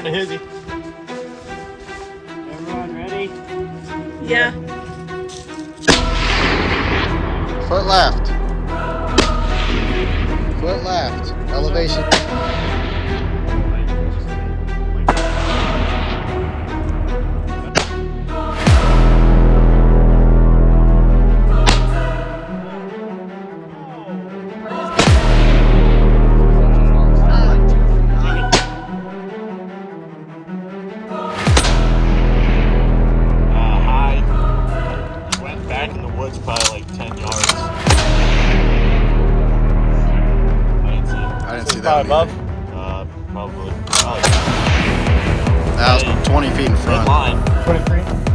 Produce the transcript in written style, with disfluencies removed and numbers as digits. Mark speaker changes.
Speaker 1: starting to hizzy.
Speaker 2: Everyone ready?
Speaker 3: Yeah.
Speaker 4: Foot left. Foot left. Elevation.
Speaker 1: High. Went back in the woods probably like 10 yards.
Speaker 4: I didn't see that
Speaker 1: Probably
Speaker 4: one
Speaker 1: above. Probably.
Speaker 4: That was 20 feet in front.
Speaker 1: Red line.
Speaker 2: 23.